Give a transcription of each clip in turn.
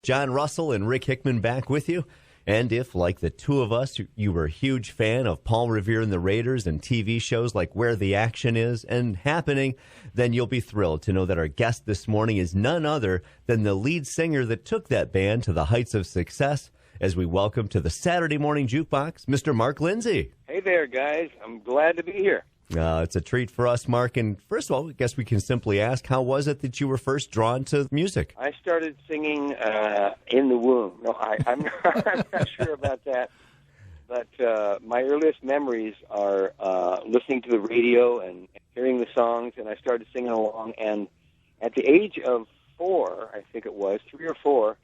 John Russell and Rick Hickman back with you. And if, like the two of us, you were a huge fan of Paul Revere and the Raiders and TV shows like Where the Action Is and Happening, then you'll be thrilled to know that our guest this morning is none other than the lead singer that took that band to the heights of success, as we welcome to the Saturday Morning Jukebox, Mr. Mark Lindsey. Hey there, guys. I'm glad to be here. It's a treat for us, Mark. And first of all, I guess we can simply ask, how was it that you were first drawn to music? I started singing in the womb. No, I'm not sure about that. But my earliest memories are listening to the radio and hearing the songs, and I started singing along. And at the age of 4, I think it was, 3 or 4,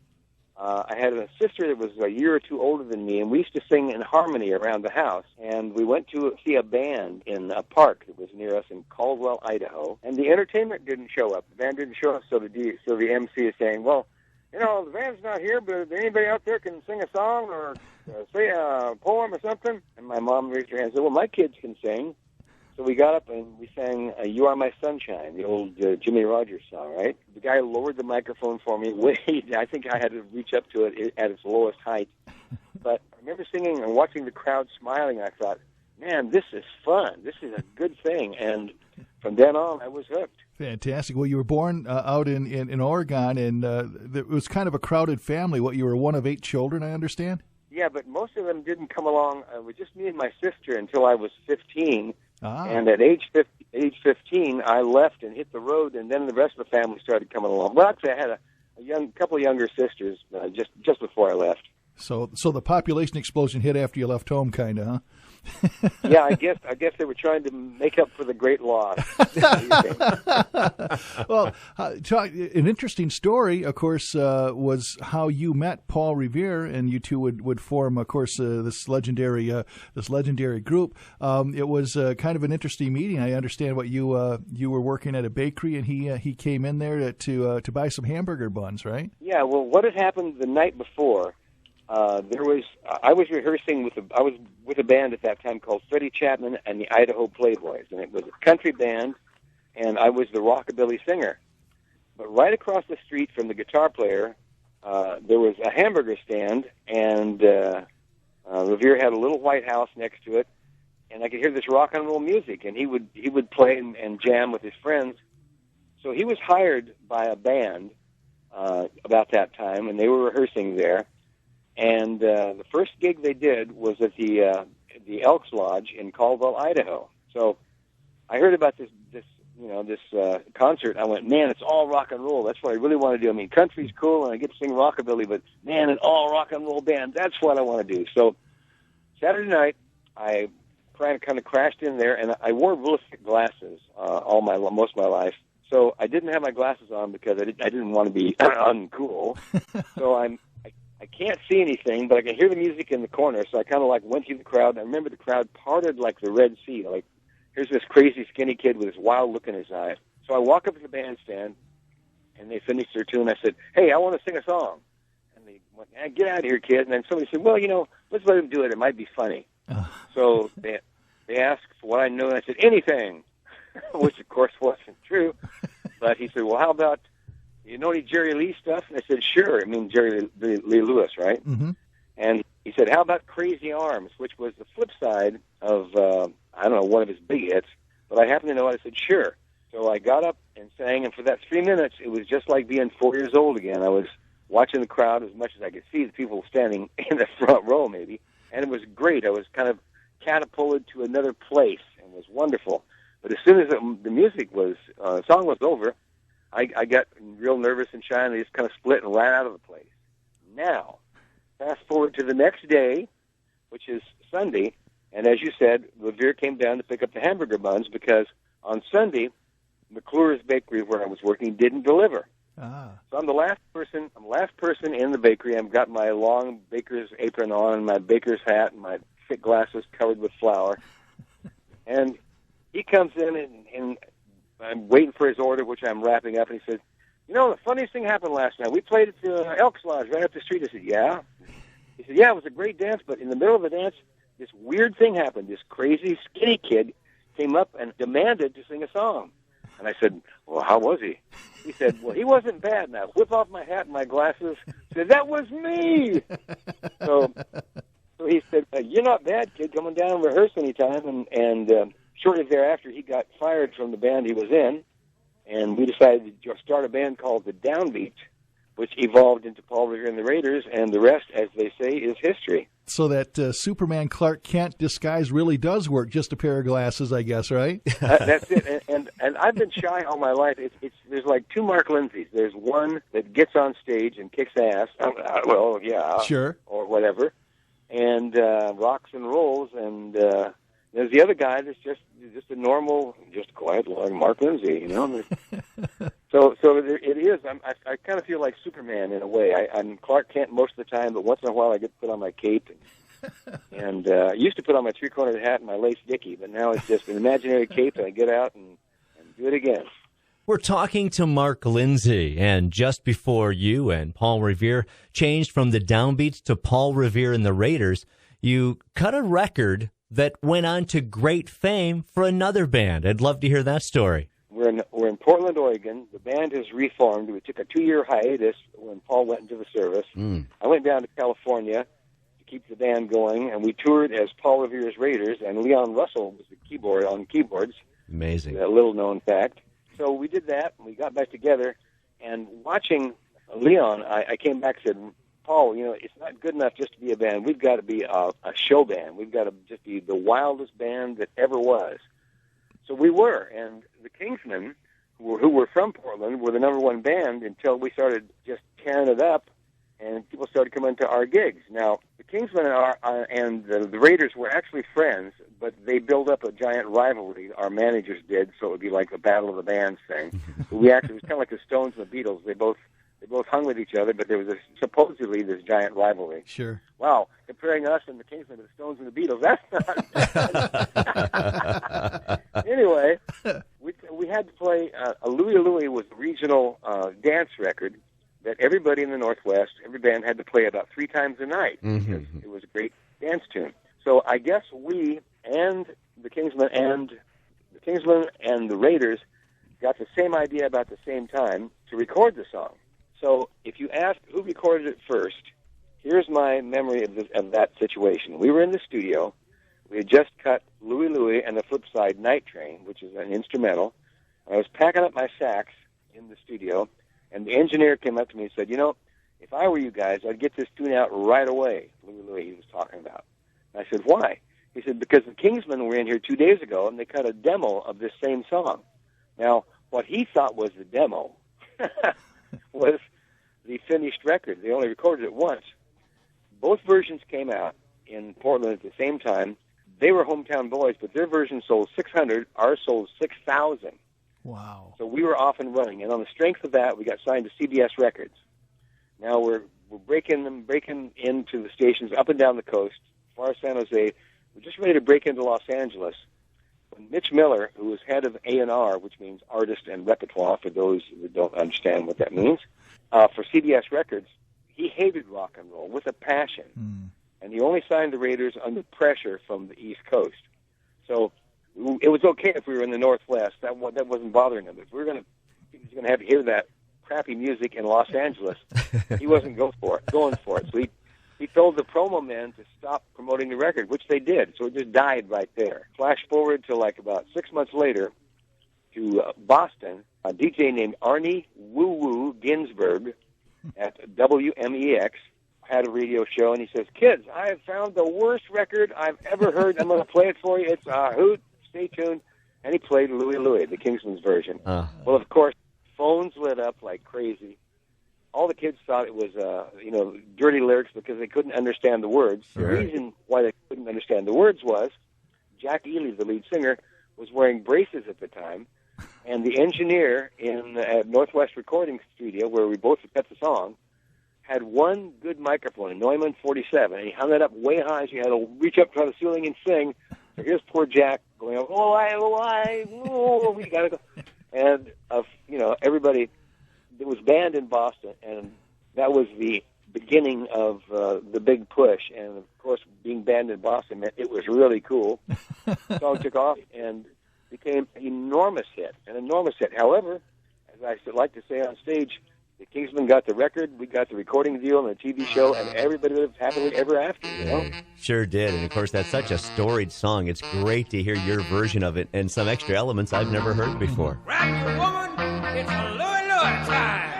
I had a sister that was a year or two older than me, and we used to sing in harmony around the house. And we went to see a band in a park that was near us in Caldwell, Idaho. And the entertainment didn't show up. The band didn't show up, so the MC is saying, well, you know, the band's not here, but if anybody out there can sing a song or say a poem or something. And my mom raised her hand and said, well, my kids can sing. So we got up and we sang You Are My Sunshine, the old Jimmy Rogers song, right? The guy lowered the microphone for me. I think I had to reach up to it at its lowest height. But I remember singing and watching the crowd smiling. I thought, man, this is fun. This is a good thing. And from then on, I was hooked. Fantastic. Well, you were born out in Oregon, and it was kind of a crowded family. You were one of 8 children, I understand? Yeah, but most of them didn't come along. It was just me and my sister until I was 15. And at age 15, I left and hit the road, and then the rest of the family started coming along. Well, actually, I had a couple of younger sisters just before I left. So the population explosion hit after you left home, kind of, huh? Yeah, I guess they were trying to make up for the great loss. Well, an interesting story, of course, was how you met Paul Revere, and you two would form, of course, this legendary group. It was kind of an interesting meeting. I understand what you were working at a bakery, and he came in there to buy some hamburger buns, right? Yeah. Well, what had happened the night before? I was rehearsing I was with a band at that time called Freddie Chapman and the Idaho Playboys, and it was a country band, and I was the rockabilly singer. But right across the street from the guitar player, there was a hamburger stand, and Revere had a little white house next to it, and I could hear this rock and roll music, and he would play and jam with his friends. So he was hired by a band about that time, and they were rehearsing there. And the first gig they did was at the Elks Lodge in Caldwell, Idaho. So I heard about this concert. I went, man, it's all rock and roll. That's what I really want to do. I mean, country's cool, and I get to sing rockabilly, but man, an all rock and roll band, that's what I want to do. So Saturday night, I kind of crashed in there, and I wore real thick glasses most of my life. So I didn't have my glasses on because I didn't want to be uncool. So I can't see anything, but I can hear the music in the corner, so I kind of went through the crowd. I remember the crowd parted like the Red Sea. Like, here's this crazy skinny kid with this wild look in his eye. So I walk up to the bandstand, and they finished their tune. I said, hey, I want to sing a song. And they went, get out of here, kid. And then somebody said, well, let's let him do it. It might be funny. So they asked for what I knew, and I said, anything, which, of course, wasn't true. But he said, well, how about, you know any Jerry Lee stuff? And I said, sure. I mean, Jerry Lee Lewis, right? Mm-hmm. And he said, how about Crazy Arms, which was the flip side of, one of his big hits. But I happened to know it. I said, sure. So I got up and sang, and for that 3 minutes, it was just like being 4 years old again. I was watching the crowd as much as I could see the people standing in the front row, maybe. And it was great. I was kind of catapulted to another place, and it was wonderful. But as soon as the song was over, I got real nervous and shy, and they just kind of split and ran out of the place. Now, fast forward to the next day, which is Sunday, and as you said, Revere came down to pick up the hamburger buns because on Sunday, McClure's Bakery, where I was working, didn't deliver. So I'm the last person in the bakery. I've got my long baker's apron on and my baker's hat and my thick glasses covered with flour. And he comes in, and I'm waiting for his order, which I'm wrapping up, and he says, the funniest thing happened last night. We played at the Elks Lodge right up the street. I said, yeah? He said, yeah, it was a great dance, but in the middle of the dance, this weird thing happened. This crazy, skinny kid came up and demanded to sing a song. And I said, well, how was he? He said, well, he wasn't bad. And I whip off my hat and my glasses. Said, that was me. So he said, you're not bad, kid. Come on down and rehearse anytime. And shortly thereafter, he got fired from the band he was in. And we decided to start a band called the Downbeat, which evolved into Paul Revere and the Raiders. And the rest, as they say, is history. So that Superman Clark Kent disguise really does work, just a pair of glasses, I guess, right? That's it. And I've been shy all my life. There's like two Mark Lindseys. There's one that gets on stage and kicks ass. Well, yeah. Sure. Or whatever. And rocks and rolls. And there's the other guy that's just a normal, just quiet, like Mark Lindsey, you know? So it is. I kind of feel like Superman in a way. I'm Clark Kent most of the time, but once in a while I get to put on my cape. And I used to put on my three-cornered hat and my lace dicky, but now it's just an imaginary cape, and I get out and do it again. We're talking to Mark Lindsey, and just before you and Paul Revere changed from the Downbeats to Paul Revere and the Raiders, you cut a record that went on to great fame for another band. I'd love to hear that story. We're in Portland, Oregon. The band has reformed. We took a 2-year hiatus when Paul went into the service. I went down to California to keep the band going, and we toured as Paul Revere's Raiders, and Leon Russell was the keyboard on keyboards. Amazing. A little-known fact. So we did that, and we got back together, and watching Leon, I came back and said, Paul, you know, it's not good enough just to be a band. We've got to be a show band. We've got to just be the wildest band that ever was. So we were, and the Kingsmen, who were from Portland, were the number one band until we started just tearing it up, and people started coming to our gigs. Now, the Kingsmen and the Raiders were actually friends, but they built up a giant rivalry. Our managers did, so it would be like a battle of the bands thing. It was kind of like the Stones and the Beatles. They both hung with each other, but there was supposedly this giant rivalry. Sure. Wow, comparing us and the Kingsmen to the Stones and the Beatles, that's not... Anyway, we had to play... Louie Louie was a regional dance record that everybody in the Northwest, every band had to play about 3 times a night because it was a great dance tune. So I guess we and the Kingsmen and the Raiders got the same idea about the same time to record the song. So if you ask who recorded it first, here's my memory of that situation. We were in the studio. We had just cut Louie Louie and the flip side Night Train, which is an instrumental. I was packing up my sax in the studio, and the engineer came up to me and said, you know, if I were you guys, I'd get this tune out right away, Louie Louie he was talking about. And I said, why? He said, because the Kingsmen were in here 2 days ago, and they cut a demo of this same song. Now, what he thought was the demo was the finished record. They only recorded it once. Both versions came out in Portland at the same time. They were hometown boys, but their version sold 600. Ours sold 6,000. Wow. So we were off and running. And on the strength of that, we got signed to CBS Records. Now we're breaking into the stations up and down the coast, as far as San Jose. We're just ready to break into Los Angeles. When Mitch Miller, who was head of A&R, which means artist and repertoire for those who don't understand what that means, for CBS Records, he hated rock and roll with a passion. And he only signed the Raiders under pressure from the East Coast. So it was okay if we were in the Northwest. That wasn't bothering him. If we were going to have to hear that crappy music in Los Angeles, he wasn't going for it. So he told the promo men to stop promoting the record, which they did. So it just died right there. Flash forward to like about 6 months later to Boston, a DJ named Arnie Woo Woo Ginsberg at WMEX had a radio show, and he says, kids, I have found the worst record I've ever heard. I'm going to play it for you. It's a hoot. Stay tuned. And he played Louie Louie, the Kingsmen's version. Well, of course, phones lit up like crazy. All the kids thought it was, dirty lyrics because they couldn't understand the words. Sure. The reason why they couldn't understand the words was Jack Ely, the lead singer, was wearing braces at the time, and the engineer in the Northwest Recording Studio, where we both cut the song, had one good microphone, a Neumann 47, and he hung it up way high, so you had to reach up to the ceiling and sing. So here's poor Jack going, we gotta go. And, everybody, it was banned in Boston, and that was the beginning of the big push. And, of course, being banned in Boston meant it was really cool. The song took off, and became an enormous hit. However, as I like to say on stage, the Kingsmen got the record, we got the recording deal and the TV show, and everybody lived happily ever after, you know? Sure did. And, of course, that's such a storied song. It's great to hear your version of it and some extra elements I've never heard before. Rock your woman, it's a Louie Louie time.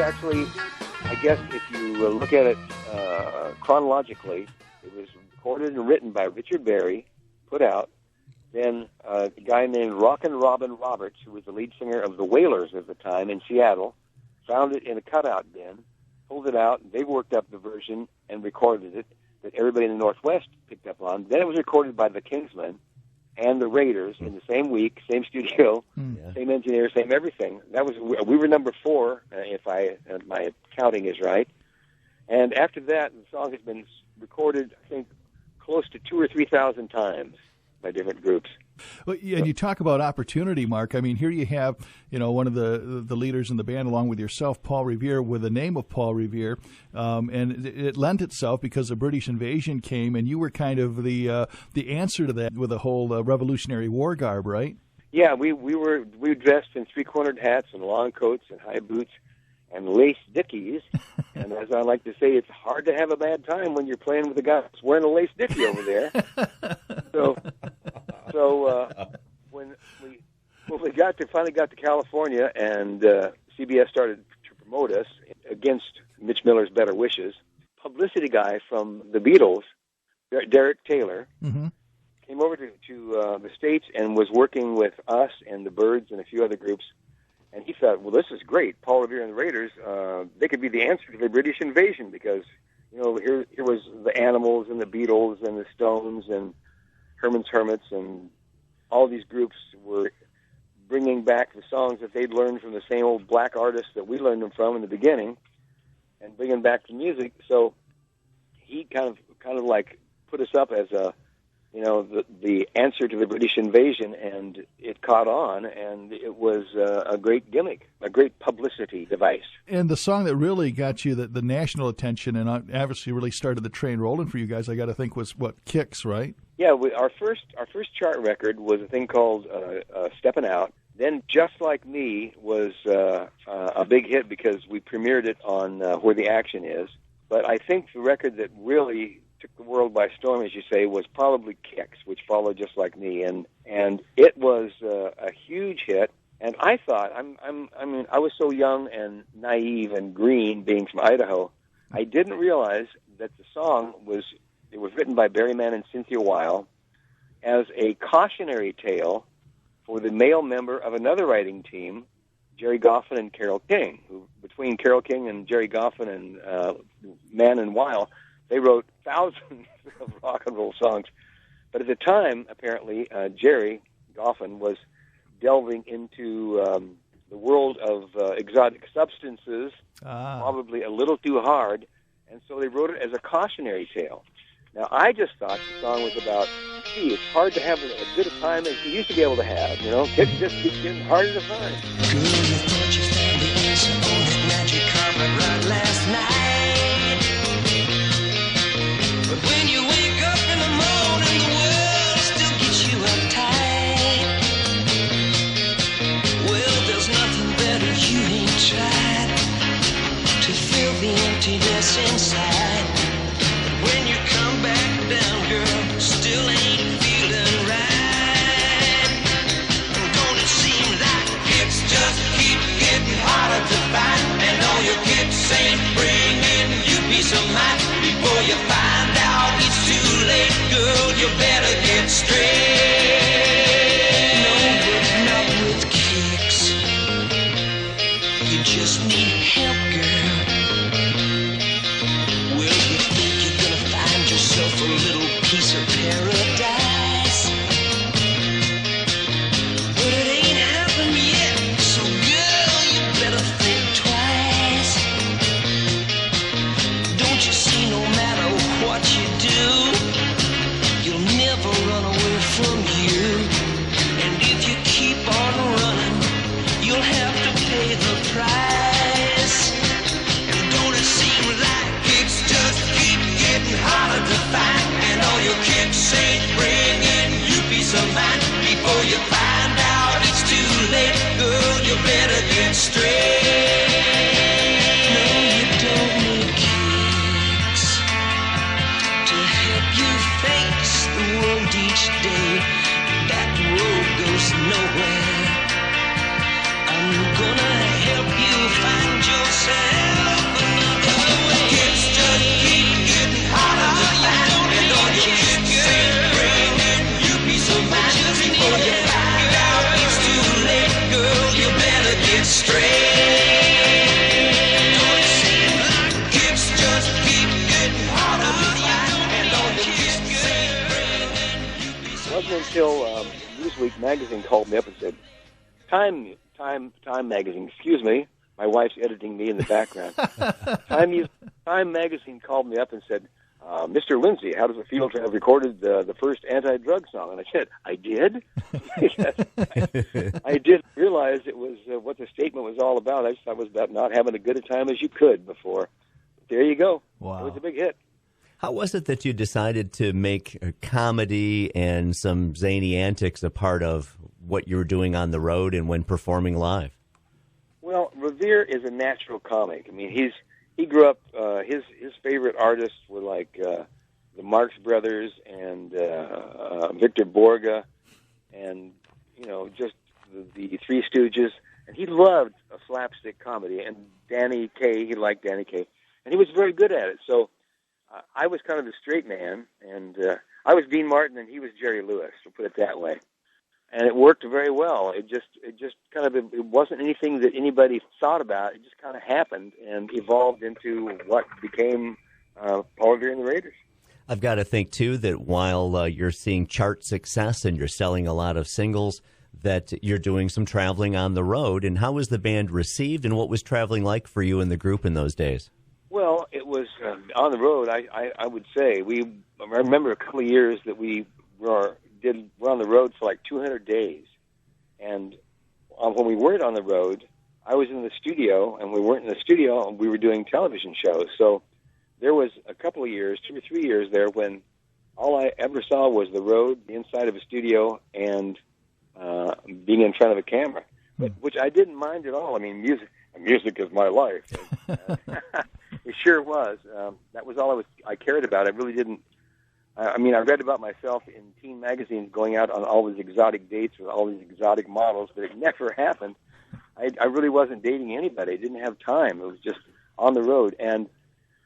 Actually, I guess if you look at it chronologically, it was recorded and written by Richard Berry, put out. Then a guy named Rockin' Robin Roberts, who was the lead singer of the Wailers at the time in Seattle, found it in a cutout bin, pulled it out, and they worked up the version and recorded it that everybody in the Northwest picked up on. Then it was recorded by the Kingsmen and the Raiders in the same week, same studio, same engineer, same everything. We were number 4, if my counting is right. And after that, the song has been recorded, I think, close to 2,000 or 3,000 times by different groups. Well, yeah, and you talk about opportunity, Mark. I mean, here you have, one of the leaders in the band, along with yourself, Paul Revere, with the name of Paul Revere, and it lent itself because the British invasion came, and you were kind of the answer to that with the whole Revolutionary War garb, right? Yeah, we dressed in 3-cornered hats and long coats and high boots and lace dickies, and as I like to say, it's hard to have a bad time when you're playing with a guy that's wearing a lace dickie over there. So when we finally got to California and CBS started to promote us against Mitch Miller's better wishes, publicity guy from the Beatles, Derek Taylor, came over to the States and was working with us and the Byrds and a few other groups. And he thought, well, this is great. Paul Revere and the Raiders, they could be the answer to the British invasion because, here was the Animals and the Beatles and the Stones and Herman's Hermits and all these groups were bringing back the songs that they'd learned from the same old black artists that we learned them from in the beginning and bringing back the music. So he kind of like put us up as the answer to the British invasion, and it caught on, and it was a great gimmick, a great publicity device. And the song that really got you the national attention and obviously really started the train rolling for you guys, I got to think, was what, Kicks, right? Yeah, our first chart record was a thing called Steppin' Out. Then Just Like Me was a big hit because we premiered it on Where the Action Is. But I think the record that really took the world by storm, as you say, was probably Kicks, which followed Just Like Me, and it was a huge hit. And I thought, I was so young and naive and green, being from Idaho, I didn't realize that the song was written by Barry Mann and Cynthia Weil as a cautionary tale for the male member of another writing team, Jerry Goffin and Carole King, who between Carole King and Jerry Goffin and Mann and Weil, they wrote thousands of rock and roll songs. But at the time, apparently, Jerry Goffin was delving into the world of exotic substances, probably a little too hard, and so they wrote it as a cautionary tale. Now, I just thought the song was about, gee, it's hard to have as good a time as you used to be able to have, Kids just keep getting harder to find. Girl, you thought you found the answer on that magic carpet ride last night. But when you wake up in the morning, the world still gets you uptight. Well, there's nothing better you ain't tried to fill the emptiness inside. When you come back down you just need help, girl. Well, you think you're gonna find yourself a little piece of paradise, but it ain't happened yet. So, girl, you better think twice. Don't you see, no matter what you do, you'll never run away from you. And if you keep on running, you'll have to pay the price. And don't it seem like it's just keep getting harder to find? And all your kicks ain't bringing you peace of mind. Before you find out it's too late, girl, you better get straight. No, you don't need kicks to help you face the world each day. That road goes nowhere. I'm gonna help you find yourself another way. Kids just keep getting harder to find, and all your kicks ain't bringing you peace of mind. Before you find out it's too late, girl, you better get straight. Don't it seem like kids just keep getting harder to find, and all your kicks ain't bringing you peace It of mind. wasn't until Newsweek magazine called me up and said, Time magazine, excuse me, my wife's editing me in the background. Time magazine called me up and said, Mr. Lindsey, how does it feel to have recorded the first anti-drug song? And I said, I did? I didn't realize it was what the statement was all about. I just thought it was about not having as good a time as you could before. But there you go. Wow. It was a big hit. How was it that you decided to make a comedy and some zany antics a part of what you were doing on the road and when performing live? Well, Revere is a natural comic. I mean, he grew up. His favorite artists were like the Marx Brothers and Victor Borge, and just the Three Stooges. And he loved a slapstick comedy. And Danny Kaye, he liked Danny Kaye, and he was very good at it. So I was kind of the straight man, and I was Dean Martin, and he was Jerry Lewis. We'll put it that way. And it worked very well. It just kind of, it wasn't anything that anybody thought about. It just kind of happened and evolved into what became Paul Revere and the Raiders. I've got to think, too, that while you're seeing chart success and you're selling a lot of singles, that you're doing some traveling on the road. And how was the band received, and what was traveling like for you and the group in those days? Well, it was on the road. I would say I remember a couple of years that we're on the road for like 200 days, and when we weren't on the road, I was in the studio, and we weren't in the studio, and we were doing television shows. So there was a couple of years, 2 or 3 years there, when all I ever saw was the road, the inside of a studio, and being in front of a camera, which I didn't mind at all. I mean, music is my life. It sure was. That was all I cared about. I really didn't. I mean, I read about myself in teen magazines going out on all these exotic dates with all these exotic models, but it never happened. I really wasn't dating anybody. I didn't have time. It was just on the road. And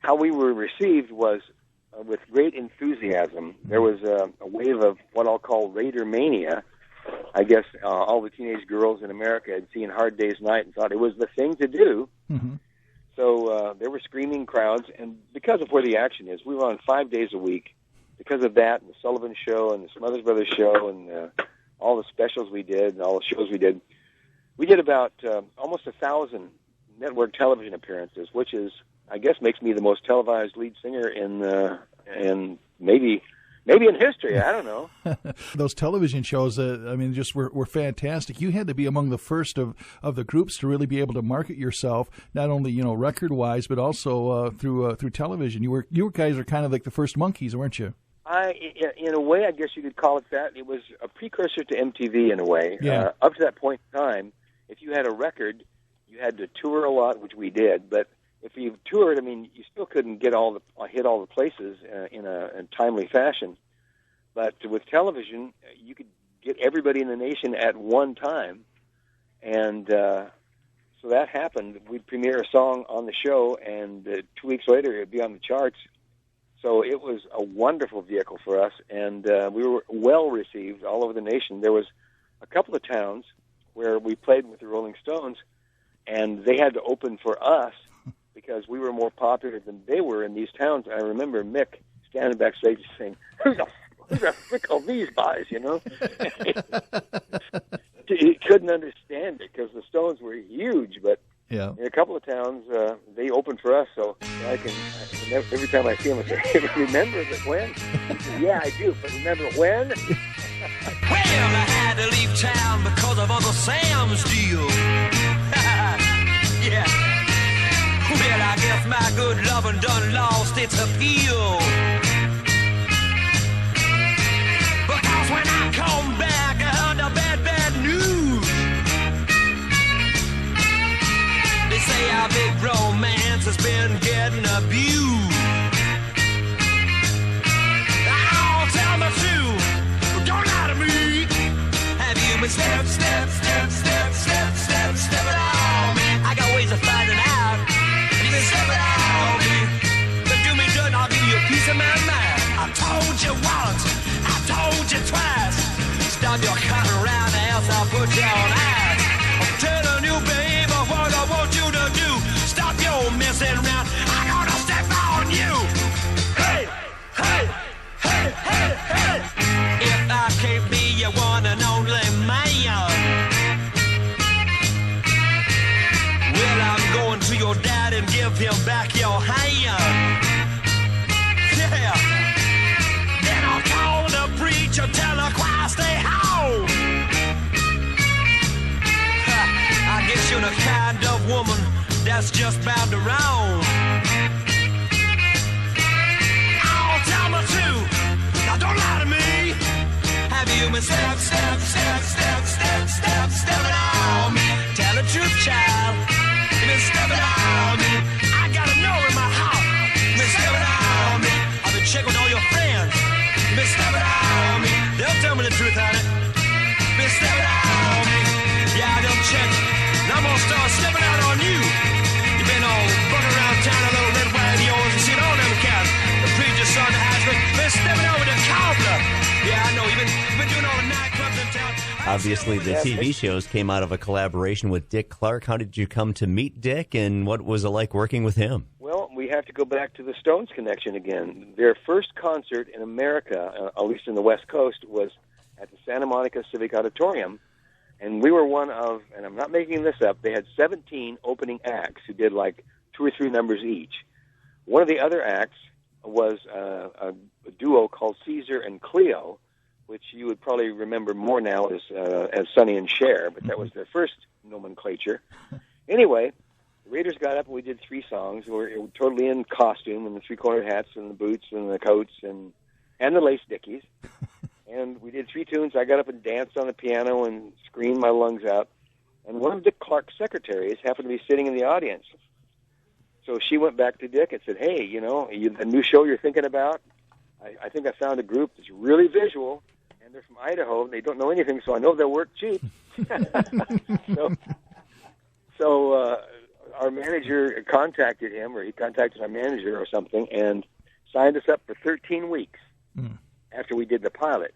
how we were received was with great enthusiasm. There was a wave of what I'll call Raider mania. I guess all the teenage girls in America had seen Hard Day's Night and thought it was the thing to do. Mm-hmm. So there were screaming crowds. And because of where the action is, we were on 5 days a week. Because of that, and the Sullivan Show and the Smothers Brothers Show and all the specials we did and all the shows we did about almost 1,000 network television appearances, which is, I guess, makes me the most televised lead singer in maybe in history. I don't know. Those television shows, just were fantastic. You had to be among the first of the groups to really be able to market yourself, not only record wise, but also through television. You guys are kind of like the first monkeys, weren't you? In a way, I guess you could call it that. It was a precursor to MTV in a way. Yeah. Up to that point in time, if you had a record, you had to tour a lot, which we did. But if you toured, you still couldn't hit all the places in a timely fashion. But with television, you could get everybody in the nation at one time, and so that happened. We'd premiere a song on the show, and 2 weeks later, it'd be on the charts. So it was a wonderful vehicle for us, and we were well received all over the nation. There was a couple of towns where we played with the Rolling Stones, and they had to open for us because we were more popular than they were in these towns. I remember Mick standing backstage saying, who the frick are these guys, you know? He couldn't understand it because the Stones were huge, but in a couple of towns, they opened for us, so every time I see them, I say, hey, remember when? He said, yeah, I do, but remember when? Well, I had to leave town because of Uncle Sam's deal. Yeah. Well, I guess my good lovin' done lost its appeal. Because when I come back, I heard the bad news. They say our big romance has been getting abused. Oh, tell the truth, don't lie to me. Have you been stepping on me? I got ways of finding out. Have you been stepping on me? Then do me good and I'll give you a piece of my mind. I told you once, I told you twice. Stop your cutting around or else I'll put you on ice. I'm telling you, baby, what I want you to do. Stop your messing around. I'm gonna step on you. Hey, hey, hey, hey, hey. If I can't be your one and only man, well, I'm going to your dad and give him back your hand. Yeah. Then I'll call the preacher, tell the choir stay home. I guess you're the kind of woman that's just bound to roam. Oh, tell me too. Now don't lie to me. Have you been stepping on me? Tell the truth, child. You've been stepping on me. I gotta know in my heart. You've been stepping on me. I've been checking with all your friends. You've been stepping on me. They'll tell me the truth, honey. You've been stepping on me. Yeah, they'll check. And I'm gonna start stepping out on you. You've been all bugging around town, a little red wine of yours, and seen all them cats. The preacher's son has been stepping over the cobbler. Yeah, I know. You've been doing all the nightclubs in town. Obviously, the TV shows came out of a collaboration with Dick Clark. How did you come to meet Dick, and what was it like working with him? Well, we have to go back to the Stones connection again. Their first concert in America, at least in the West Coast, was at the Santa Monica Civic Auditorium. And we were one of, and I'm not making this up, they had 17 opening acts who did like 2 or 3 numbers each. One of the other acts was a duo called Caesar and Cleo, which you would probably remember more now as Sonny and Cher, but that was their first nomenclature. Anyway, the Raiders got up and we did 3 songs. We were totally in costume, and the 3-cornered hats and the boots and the coats and the lace dickies. And we did 3 tunes. I got up and danced on the piano and screamed my lungs out. And one of Dick Clark's secretaries happened to be sitting in the audience. So she went back to Dick and said, hey, you know, the new show you're thinking about, I think I found a group that's really visual, and they're from Idaho, and they don't know anything, so I know they'll work cheap. So our manager contacted him, or he contacted our manager or something, and signed us up for 13 weeks after we did the pilot.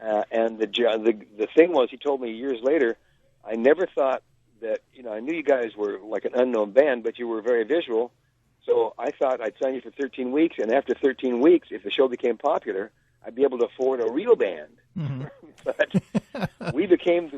And the thing was, he told me years later, I never thought that, you know, I knew you guys were like an unknown band, but you were very visual. So I thought I'd sign you for 13 weeks, and after 13 weeks, if the show became popular, I'd be able to afford a real band. Mm-hmm. But we became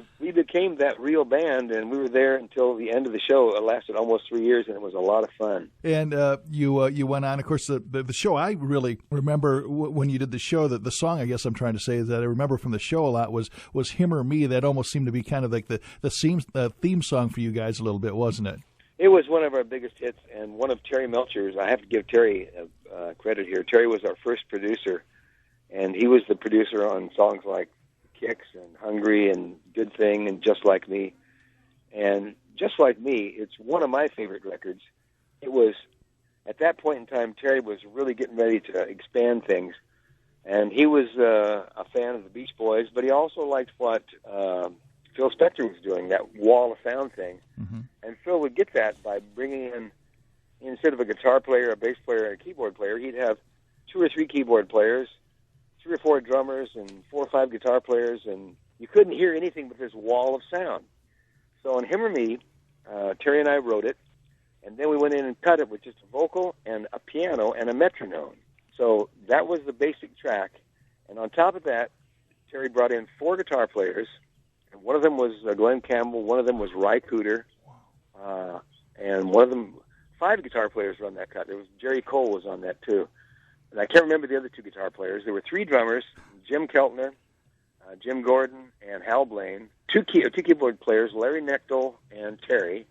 that real band, and we were there until the end of the show. It lasted almost 3 years, and it was a lot of fun. And you went on, of course, the show. I really remember when you did the show. That the song, I guess I'm trying to say, is that I remember from the show a lot was "Him or Me." That almost seemed to be kind of like the theme song for you guys a little bit, wasn't it? It was one of our biggest hits, and one of Terry Melcher's. I have to give Terry credit here. Terry was our first producer, and he was the producer on songs like Kicks and Hungry and Good Thing and Just Like Me. And Just Like Me, it's one of my favorite records. It was, at that point in time, Terry was really getting ready to expand things. And he was a fan of the Beach Boys, but he also liked what Phil Spector was doing, that wall of sound thing. Mm-hmm. And Phil would get that by bringing in, instead of a guitar player, a bass player, and a keyboard player, he'd have 2 or 3 keyboard players, 3 or 4 drummers, and 4 or 5 guitar players, and you couldn't hear anything but this wall of sound. So on Him or Me, Terry and I wrote it, and then we went in and cut it with just a vocal and a piano and a metronome. So that was the basic track. And on top of that, Terry brought in 4 guitar players. And one of them was Glenn Campbell, one of them was Ry Cooter, and one of them, 5 guitar players were on that cut. There was Jerry Cole was on that too. And I can't remember the other 2 guitar players. There were 3 drummers, Jim Keltner, Jim Gordon, and Hal Blaine. 2 keyboard players, Larry Nechtel and Terry.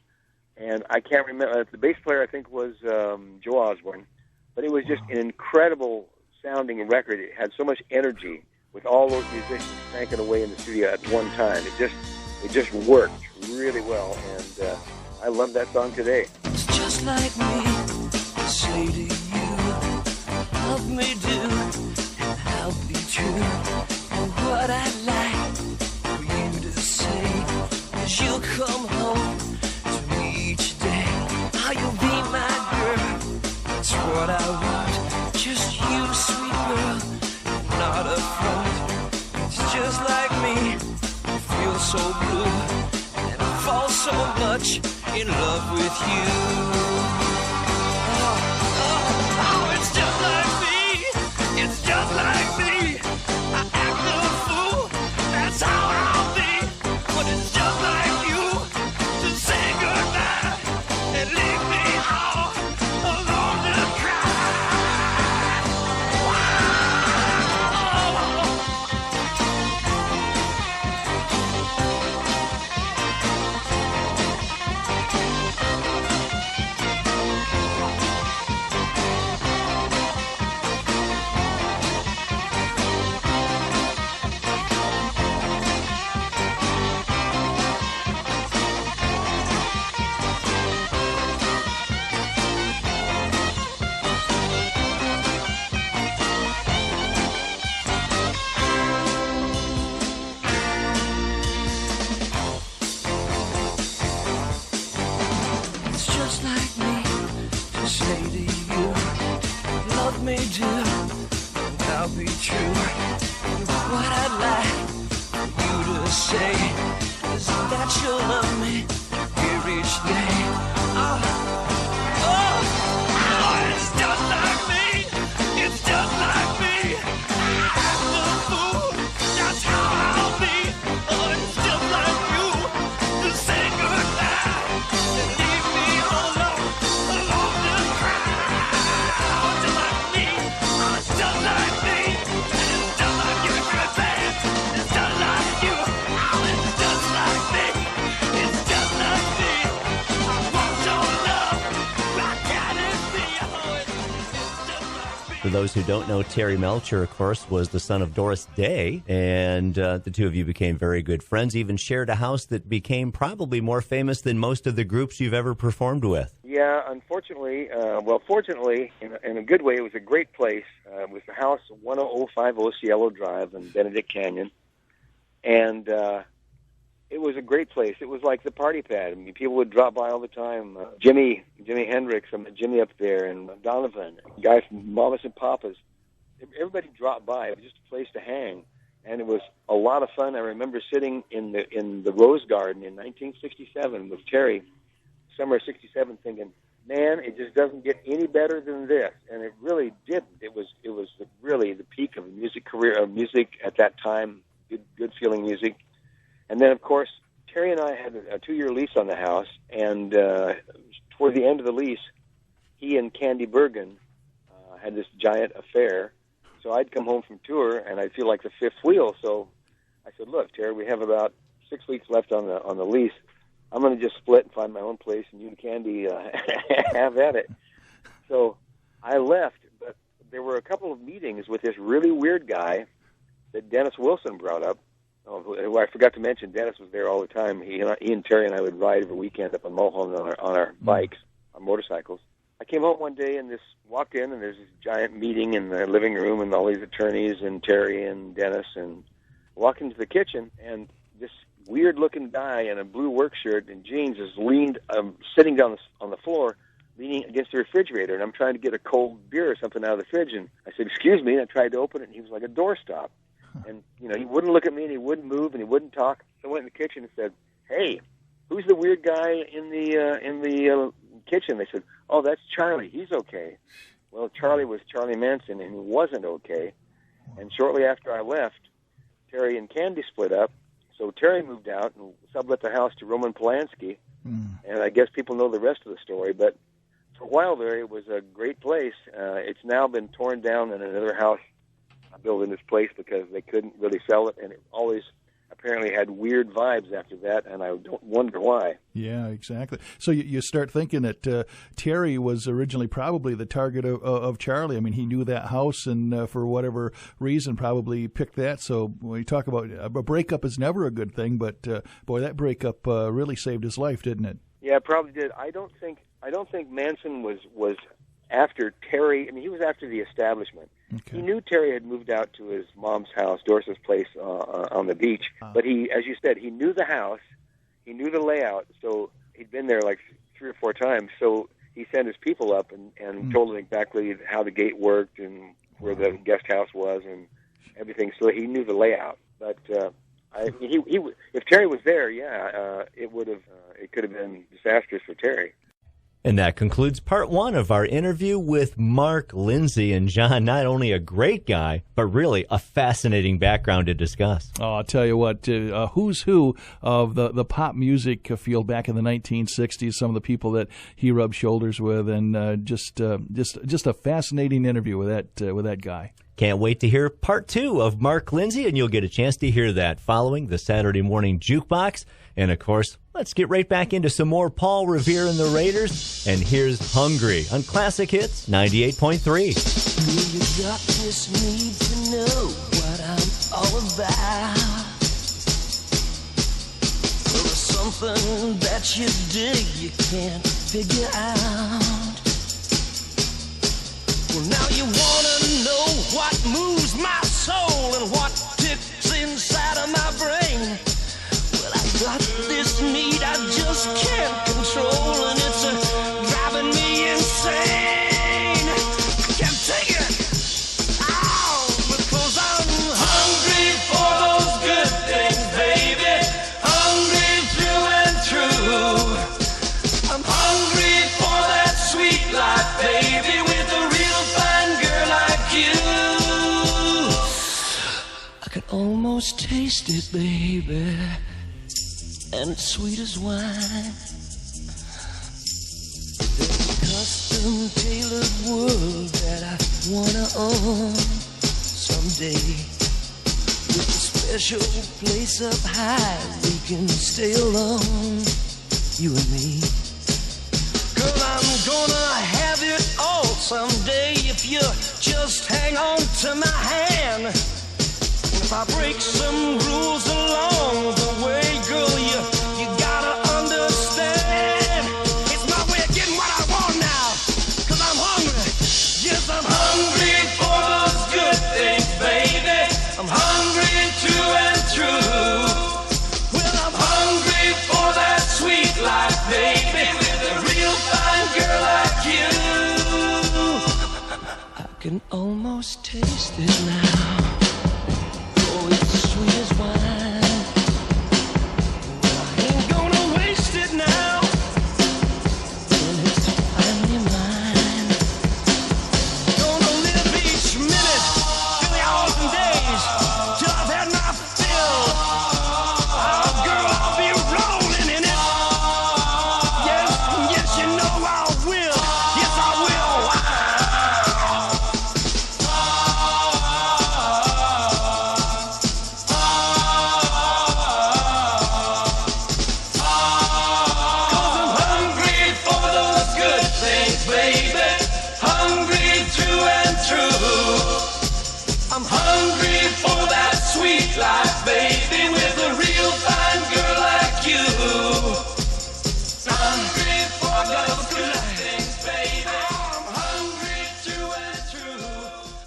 And I can't remember, the bass player I think was Joe Osborne. But it was just an incredible sounding record. It had so much energy with all those musicians cranking away in the studio at one time. It just worked really well, and I love that song today. It's just like me to say to you, love me do, and I'll be true. And what I'd like for you to say is you'll come home to me each day. How you'll be my girl, that's what I want. Just you, sweet girl, not a front. It's just like me, I feel so blue, and I fall so much in love with you. Oh, it's just like me, it's just like me. I act a fool, that's how I'll be. But it's just like you to say goodbye and leave me all alone to cry. It's just like me to say to you, love me do, and I'll be true. And what I'd like for you to say is that you'll love me here each day. Oh, oh, oh, it's just like me, it's just like me. I'm the fool, that's how I'll be. Oh, it's just like you to say goodbye and leave me alone to cry. Oh, just like me, oh, it's just like me. It's just like you, it's bad. It's just like you. Oh, it's just like me. It's just like me. I want your love. I gotta be. Oh, it's just like me. For those who don't know, Terry Melcher, of course, was the son of Doris Day, and the two of you became very good friends, even shared a house that became probably more famous than most of the groups you've ever performed with. Yeah, unfortunately, fortunately, in a good way, it was a great place. It was the house 10050 Cielo Drive in Benedict Canyon, and it was a great place. It was like the party pad. I mean, people would drop by all the time. Jimi Hendrix, I met Jimmy up there, and Donovan, guys from Mamas and Papas. Everybody dropped by. It was just a place to hang, and it was a lot of fun. I remember sitting in the Rose Garden in 1967 with Terry, summer of '67, thinking, "Man, it just doesn't get any better than this," and it really didn't. It was really the peak of music career of music at that time. Good feeling music. And then, of course, Terry and I had a 2-year lease on the house, and toward the end of the lease, he and Candy Bergen had this giant affair. So I'd come home from tour, and I'd feel like the fifth wheel. So I said, "Look, Terry, we have about 6 weeks left on the lease. I'm going to just split and find my own place, and you and Candy have at it." So I left, but there were a couple of meetings with this really weird guy that Dennis Wilson brought up. Who I forgot to mention, Dennis was there all the time. He and Terry and I would ride every weekend up on Mulholland on our bikes, on motorcycles. I came home one day and walked in, and there's this giant meeting in the living room, and all these attorneys and Terry and Dennis, and walk into the kitchen, and this weird-looking guy in a blue work shirt and jeans is sitting down on the floor, leaning against the refrigerator, and I'm trying to get a cold beer or something out of the fridge, and I said, "Excuse me," and I tried to open it, and he was like a doorstop. And, he wouldn't look at me, and he wouldn't move, and he wouldn't talk. So I went in the kitchen and said, "Hey, who's the weird guy in the kitchen? They said, oh, that's Charlie. He's okay. Well, Charlie was Charlie Manson, and he wasn't okay. And shortly after I left, Terry and Candy split up. So Terry moved out and sublet the house to Roman Polanski. And I guess people know the rest of the story. But for a while there, it was a great place. It's now been torn down, and another house built in its place because they couldn't really sell it, and it always apparently had weird vibes after that, and I don't wonder why. Yeah, exactly. So you start thinking that Terry was originally probably the target of Charlie. I mean, he knew that house, and for whatever reason probably picked that. So when you talk about a breakup is never a good thing, but boy, that breakup really saved his life, didn't it? Yeah, it probably did. I don't think Manson was after Terry. I mean, he was after the establishment. Okay. He knew Terry had moved out to his mom's house, Doris's place, on the beach. But he, as you said, he knew the house, he knew the layout, so he'd been there like 3 or 4 times. So he sent his people up and told them exactly how the gate worked and where the guest house was and everything. So he knew the layout. But if Terry was there, it could have been disastrous for Terry. And that concludes part 1 of our interview with Mark Lindsey. And John, not only a great guy, but really a fascinating background to discuss. Oh, I'll tell you what, who's who of the pop music field back in the 1960s, some of the people that he rubbed shoulders with, and just a fascinating interview with that guy. Can't wait to hear part 2 of Mark Lindsey, and you'll get a chance to hear that following the Saturday Morning Jukebox. And, of course, let's get right back into some more Paul Revere and the Raiders. And here's Hungry on Classic Hits 98.3. You got this need to know what I'm all about. Well, there's something that you dig you can't figure out. Well, now you want to know what moves my soul and what ticks inside of my brain. Well, I got this need I just can't control, and it's driving me insane. I can't take it. Ow, because I'm hungry for those good things, baby. Hungry through and through. I'm hungry for that sweet life, baby, with a real fine girl like you. I can almost taste it, baby, and it's sweet as wine. There's a custom-tailored world that I wanna own someday, with a special place up high we can stay alone, you and me. Girl, I'm gonna have it all someday if you just hang on to my hand. And if I break some rules along the way, girl, you gotta understand. It's my way of getting what I want now, 'cause I'm hungry. Yes, I'm hungry for those good things, baby. I'm hungry through and through. Well, I'm hungry for that sweet life, baby, with a real fine girl like you. I can almost taste it now. Oh, it's sweet as wine. Well, I ain't gonna waste it now. When it's finally mine, gonna live each minute through the hours and days till I've had my fill. Oh, girl, I'll be rolling in it. Yes, yes, you know I will. Yes, I will. I'm hungry for that sweet life, baby, with a real fine girl like you. Hungry for those good things, baby. I'm hungry through and through.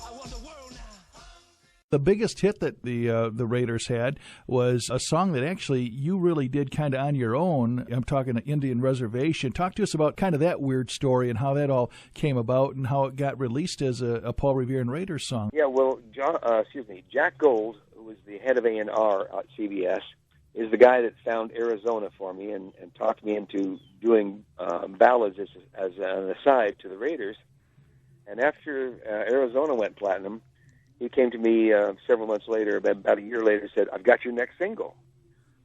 I want the world now. The biggest hit that the Raiders had was a song that actually you really did kind of on your own. I'm talking Indian Reservation. Talk to us about kind of that weird story and how that all came about and how it got released as a Paul Revere and Raiders song. Yeah, well, Jack Gold, who was the head of A&R at CBS, is the guy that found Arizona for me and talked me into doing ballads as an aside to the Raiders. And after Arizona went platinum, he came to me several months later, about a year later, said, "I've got your next single."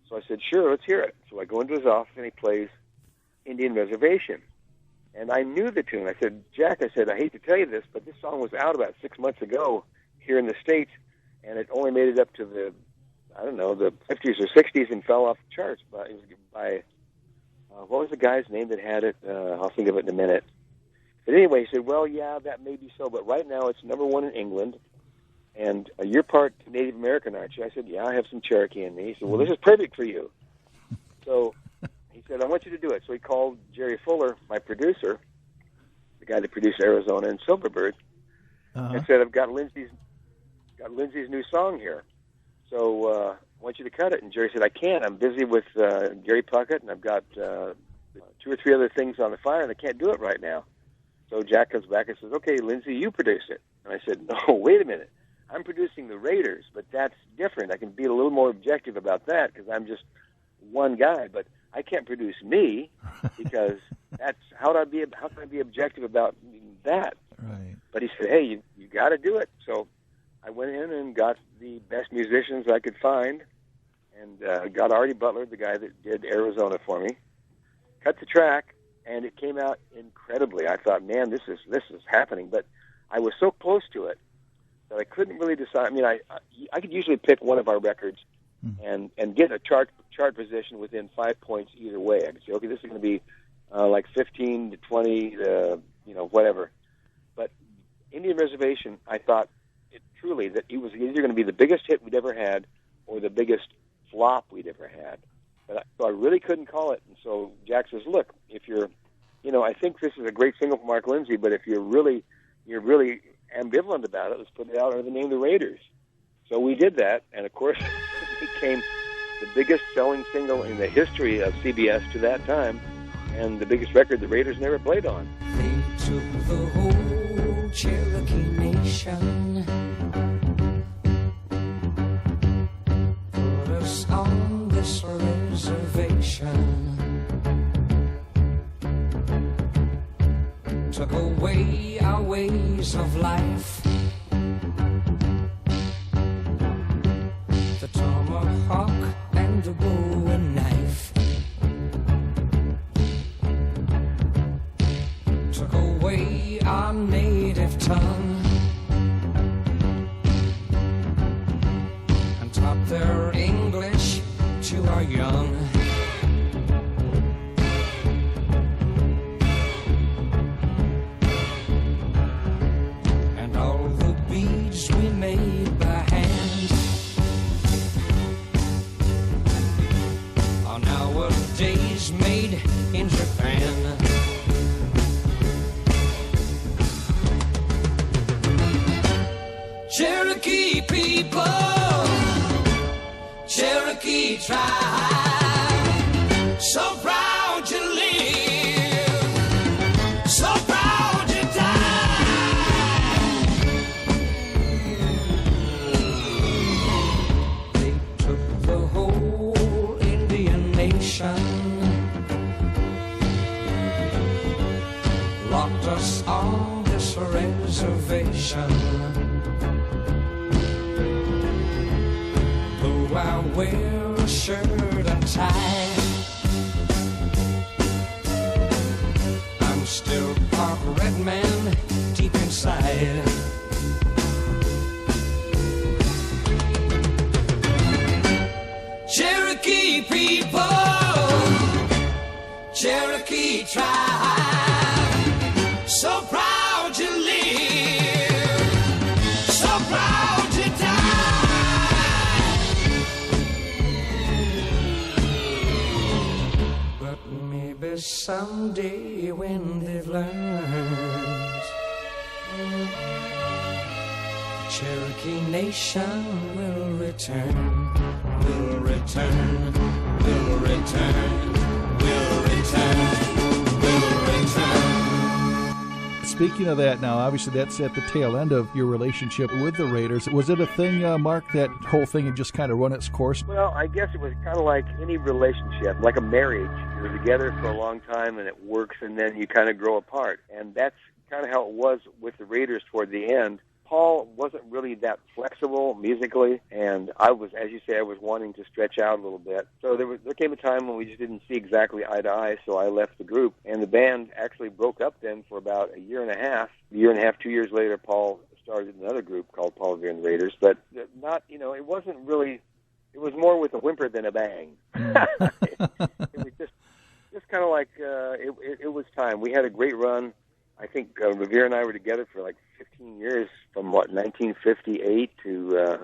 So I said, "Sure, let's hear it." So I go into his office and he plays Indian Reservation. And I knew the tune. I said, "Jack," I said, "I hate to tell you this, but this song was out about 6 months ago here in the States, and it only made it up to the 50s or 60s and fell off the charts by what was the guy's name that had it? I'll think of it in a minute." But anyway, he said, "Well, yeah, that may be so, but right now it's number one in England, and you're part Native American, aren't you?" I said, "Yeah, I have some Cherokee in me." He said, "Well, this is perfect for you." So he said, "I want you to do it." So he called Jerry Fuller, my producer, the guy that produced Arizona and Silverbird, and said, "I've got Lindsey's new song here. So I want you to cut it." And Jerry said, "I can't. I'm busy with Gary Puckett, and I've got 2 or 3 other things on the fire, and I can't do it right now." So Jack comes back and says, "Okay, Lindsey, you produce it." And I said, "No, wait a minute. I'm producing the Raiders, but that's different. I can be a little more objective about that because I'm just one guy, but I can't produce me because how can I be objective about that?" Right. But he said, "Hey, you got to do it." So I went in and got the best musicians I could find, and got Artie Butler, the guy that did Arizona for me, cut the track, and it came out incredibly. I thought, man, this is happening, but I was so close to it that I couldn't really decide. I mean, I could usually pick one of our records and get a chart position within 5 points either way. I could say, okay, this is going to be like 15 to 20, whatever. But Indian Reservation, I thought truly that it was either going to be the biggest hit we'd ever had or the biggest flop we'd ever had. So I really couldn't call it. And so Jack says, "Look, if you're, I think this is a great single for Mark Lindsey, but if you're really ambivalent about it, let's put it out under the name The Raiders." So we did that, and of course, it became the biggest selling single in the history of CBS to that time, and the biggest record the Raiders never played on. They took the whole Cherokee Nation, put us on this reservation, took away our ways of life, the tomahawk and the bowie knife, took away our native tongue, and taught their English to our young. And all the beads we made by hand are nowadays made in Japan. Cherokee people, Cherokee tribe, so proud to live, so proud to die. They took the whole Indian nation, locked us on this reservation. I wear a shirt and tie, I'm still part red man deep inside. Cherokee people, Cherokee tribe, so proud to live, so proud to die. Maybe someday when they've learned, the Cherokee Nation will return, will return, will return, will return, will return. speaking of that now, obviously that's at the tail end of your relationship with the Raiders. Was it a thing, Mark, that whole thing had just kind of run its course? Well, I guess it was kind of like any relationship, like a marriage. You're together for a long time and it works, and then you kind of grow apart. And that's kind of how it was with the Raiders toward the end. Paul wasn't really that flexible musically, and I was, as you say, I was wanting to stretch out a little bit. So there came a time when we just didn't see exactly eye to eye, so I left the group. And the band actually broke up then for about a year and a half. 2 years later, Paul started another group called Paul Revere and the Raiders, but not, it wasn't really, it was more with a whimper than a bang. It was just kind of like, it was time. We had a great run. I think Revere and I were together for like 15 years, from 1958 to the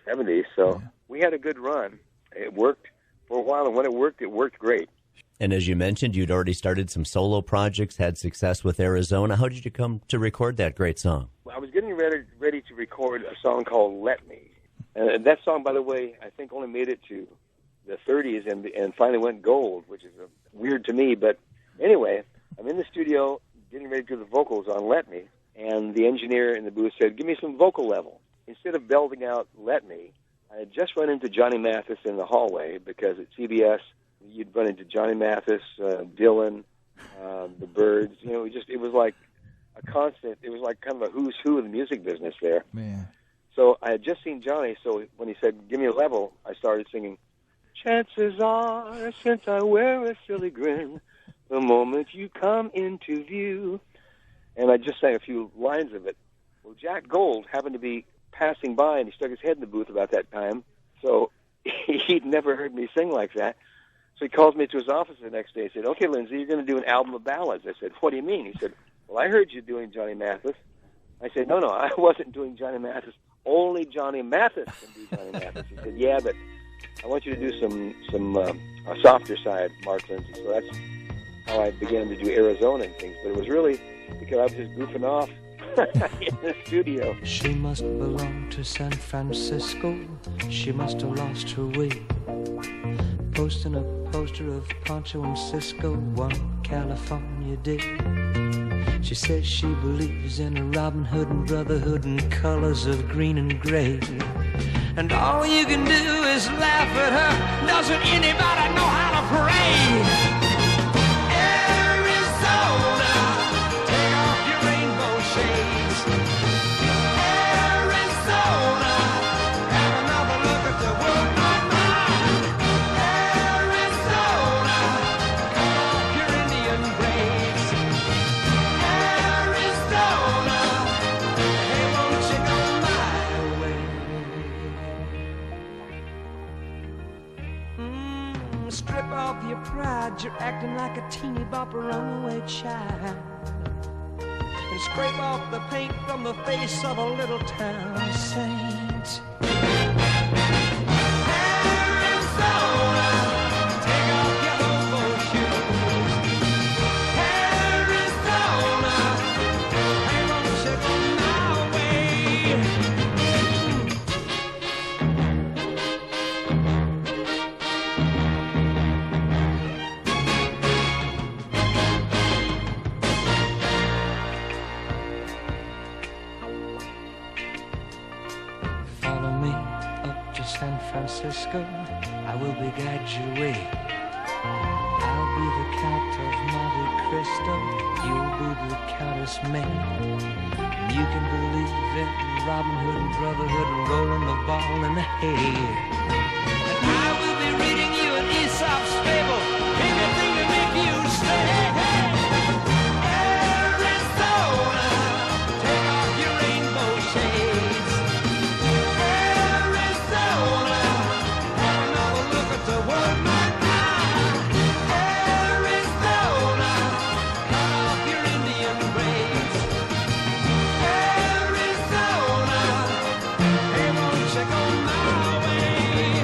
70s. So we had a good run. It worked for a while, and when it worked great. And as you mentioned, you'd already started some solo projects, had success with Arizona. How did you come to record that great song? I was getting ready to record a song called Let Me. And that song, by the way, I think only made it to the 30s and finally went gold, which is weird to me. But anyway, I'm in the studio getting ready to do the vocals on Let Me, and the engineer in the booth said, give me some vocal level. Instead of belting out Let Me, I had just run into Johnny Mathis in the hallway, because at CBS, you'd run into Johnny Mathis, Dylan, the Byrds. It was like a constant, it was like kind of a who's who of the music business there. Man. So I had just seen Johnny, so when he said, give me a level, I started singing, chances are, since I wear a silly grin, the moment you come into view. And I just sang a few lines of it. Well, Jack Gold happened to be passing by, and he stuck his head in the booth about that time. So he'd never heard me sing like that. So he calls me to his office the next day and said, okay, Lindsey, you're going to do an album of ballads. I said, what do you mean? He said, well, I heard you doing Johnny Mathis. I said, no, I wasn't doing Johnny Mathis. Only Johnny Mathis can do Johnny Mathis. He said, yeah, but I want you to do some a softer side, Mark Lindsey. So that's how I began to do Arizona and things. But it was really because I was just goofing off in the studio. She must belong to San Francisco. She must have lost her way. Posting a poster of Pancho and Cisco one California day. She says she believes in a Robin Hood and brotherhood and colors of green and gray. And all you can do is laugh at her. Doesn't anybody know how to pray? Arizona, take off your rainbow shades. Arizona, have another look at the world, my mind. Arizona, cut off your Indian braids. Arizona, hey, won't you go my way? Strip off your pride, you're acting like a teeny bopper runaway child. And scrape off the paint from the face of a little town saint. Arizona, take off your hobo shoes. Arizona, hey, won't you go my way? Follow me up to San Francisco. I will be guide your way. I'll be the Count of Monte Cristo. You'll be the Countess May. And you can believe in Robin Hood and brotherhood and rolling the ball in the hay. And I will be reading you an Aesop's fable, anything to make you stay. Arizona, take off your rainbow shades. Arizona, have another look at the world, my mind. Arizona, cut off your Indian braids. Arizona, hey, won't you go my way?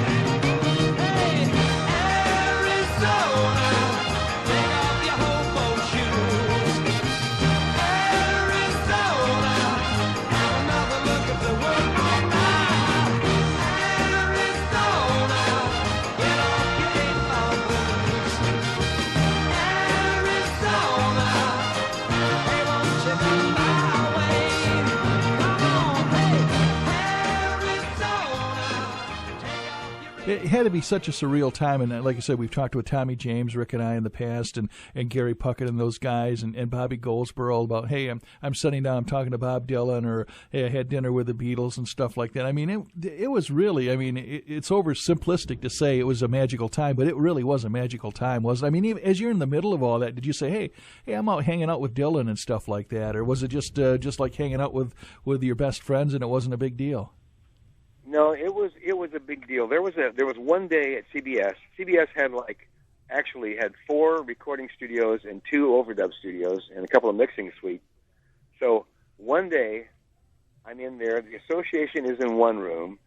It had to be such a surreal time, and like I said, we've talked with Tommy James, Rick and I in the past, and Gary Puckett and those guys, and Bobby Goldsboro about, hey, I'm sitting down, I'm talking to Bob Dylan, or hey, I had dinner with the Beatles and stuff like that. I mean, it was really, I mean, it's oversimplistic to say it was a magical time, but it really was a magical time, wasn't it? I mean, even as you're in the middle of all that, did you say, hey, I'm out hanging out with Dylan and stuff like that, or was it just like hanging out with your best friends and it wasn't a big deal? No, it was a big deal. There was one day at CBS. CBS had 4 recording studios and 2 overdub studios and a couple of mixing suites. So one day, I'm in there. The association is in one room.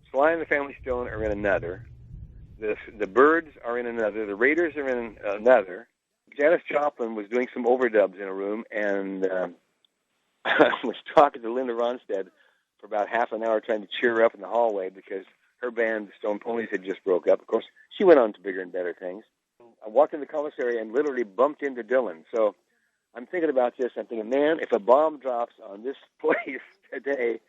Sly and the Family Stone are in another. The Byrds are in another. The Raiders are in another. Janis Joplin was doing some overdubs in a room, and I was talking to Linda Ronstadt for about half an hour trying to cheer her up in the hallway because her band, the Stone Ponies, had just broke up. Of course, she went on to bigger and better things. I walked in the commissary and literally bumped into Dylan. So I'm thinking about this. I'm thinking, man, if a bomb drops on this place today,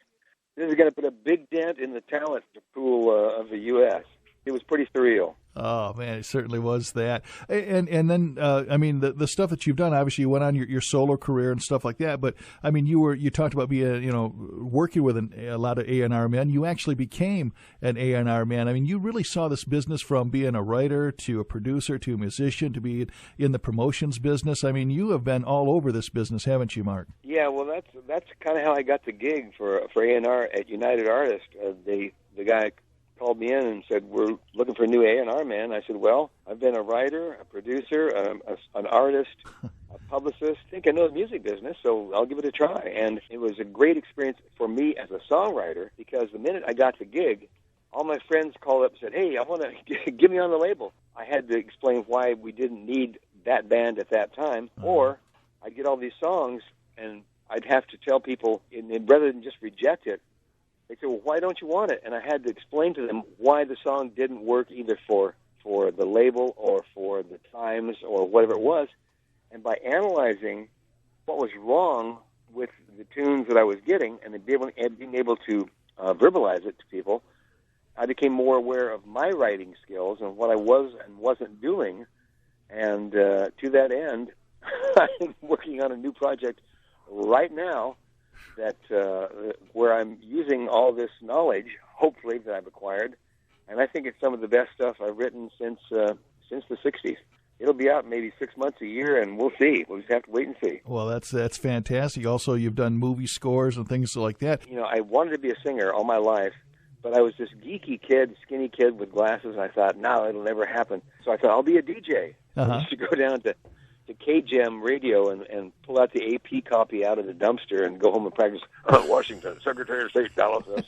this is going to put a big dent in the talent pool of the U.S. It was pretty surreal. Oh, man, it certainly was that. And then, I mean, the stuff that you've done, obviously you went on your solo career and stuff like that, but, I mean, you talked about working with a lot of A&R men. You actually became an A&R man. I mean, you really saw this business from being a writer to a producer to a musician to be in the promotions business. I mean, you have been all over this business, haven't you, Mark? Yeah, well, that's kind of how I got the gig for A&R at United Artists. The guy called me in and said, we're looking for a new A&R man. I said, well, I've been a writer, a producer, an artist, a publicist. I think I know the music business, so I'll give it a try. And it was a great experience for me as a songwriter because the minute I got the gig, all my friends called up and said, hey, I want to get me on the label. I had to explain why we didn't need that band at that time, or I'd get all these songs and I'd have to tell people, and rather than just reject it, they said, well, why don't you want it? And I had to explain to them why the song didn't work either for the label or for the times or whatever it was. And by analyzing what was wrong with the tunes that I was getting and being able to verbalize it to people, I became more aware of my writing skills and what I was and wasn't doing. And to that end, I'm working on a new project right now that where I'm using all this knowledge, hopefully, that I've acquired, and I think it's some of the best stuff I've written since the 60s. It'll be out maybe 6 months, a year, and we'll see. We'll just have to wait and see. Well, that's fantastic. Also, you've done movie scores and things like that. You know, I wanted to be a singer all my life, but I was this geeky kid, skinny kid with glasses, and I thought, no, it'll never happen. So I thought, I'll be a DJ. I used to go down to KJM radio and pull out the AP copy out of the dumpster and go home and practice. Washington, Secretary of State tells us.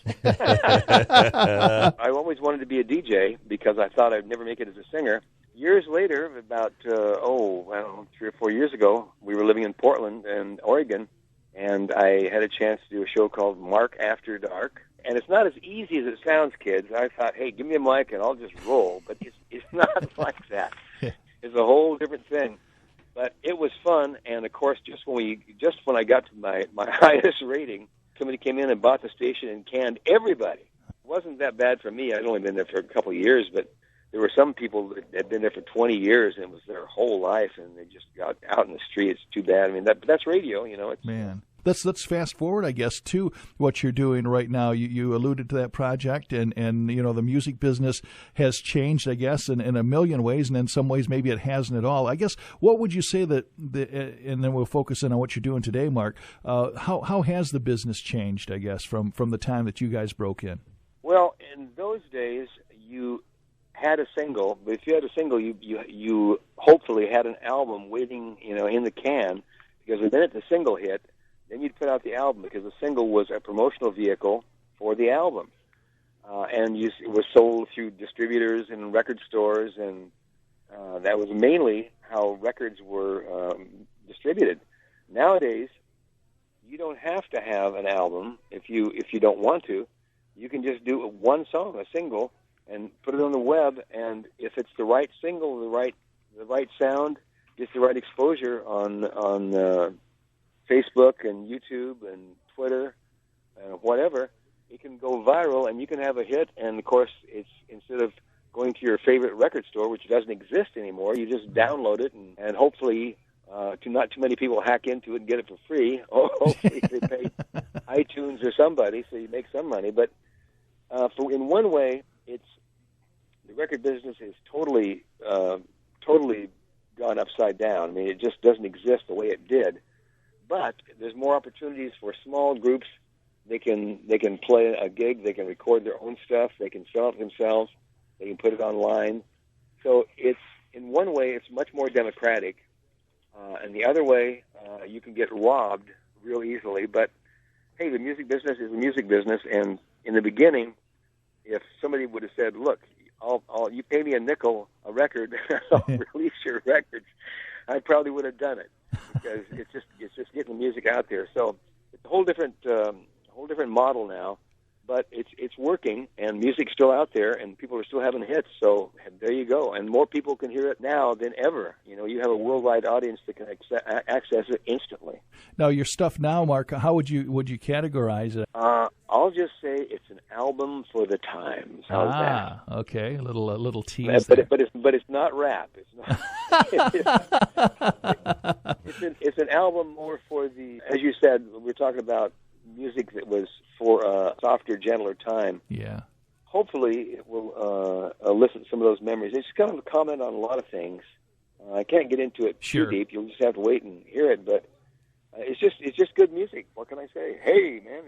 I always wanted to be a DJ because I thought I'd never make it as a singer. Years later, about, 3 or 4 years ago, we were living in Portland and Oregon, and I had a chance to do a show called Mark After Dark. And it's not as easy as it sounds, kids. I thought, hey, give me a mic and I'll just roll. But it's not like that. It's a whole different thing. But it was fun, and of course, just when I got to my highest rating, somebody came in and bought the station and canned everybody. It wasn't that bad for me. I'd only been there for a couple of years, but there were some people that had been there for 20 years, and it was their whole life, and they just got out in the street. It's too bad. I mean, that's radio, you know. Man. Let's fast forward, I guess, to what you're doing right now. You alluded to that project, and you know the music business has changed, I guess, in a million ways, and in some ways maybe it hasn't at all. I guess what would you say and then we'll focus in on what you're doing today, Mark. How has the business changed, I guess, from the time that you guys broke in? Well, in those days, you had a single, but if you had a single, you hopefully had an album waiting, you know, in the can, because the minute the single hit, then you'd put out the album, because the single was a promotional vehicle for the album. And it was sold through distributors and record stores, and that was mainly how records were distributed. Nowadays, you don't have to have an album if you don't want to. You can just do one song, a single, and put it on the web, and if it's the right single, the right sound, gets the right exposure on Facebook and YouTube and Twitter and whatever, it can go viral and you can have a hit. And of course, it's instead of going to your favorite record store, which doesn't exist anymore. You just download it, and hopefully not too many people hack into it and get it for free. Hopefully they pay iTunes or somebody, so you make some money. But in one way, the record business is totally gone upside down. I mean, it just doesn't exist the way it did. But there's more opportunities for small groups. They can play a gig. They can record their own stuff. They can sell it themselves. They can put it online. So in one way, it's much more democratic. And the other way, you can get robbed real easily. But, hey, the music business is the music business. And in the beginning, if somebody would have said, look, you pay me a nickel a record, I'll release your records, I probably would have done it, because it's just getting the music out there. So it's a whole different model now, but it's working, and music's still out there, and people are still having hits. So there you go, and more people can hear it now than ever. You have a worldwide audience that can access it instantly. Now, your stuff now, Mark, how would you categorize it? I'll just say it's an album for the times. How's that? Okay, a little tease. But it's not rap. It's not. It's an album more for the, as you said, we're talking about music that was for a softer, gentler time. Yeah. Hopefully, it will elicit some of those memories. It's kind of a comment on a lot of things. I can't get into it too deep. You'll just have to wait and hear it. But it's just good music. What can I say? Hey, man,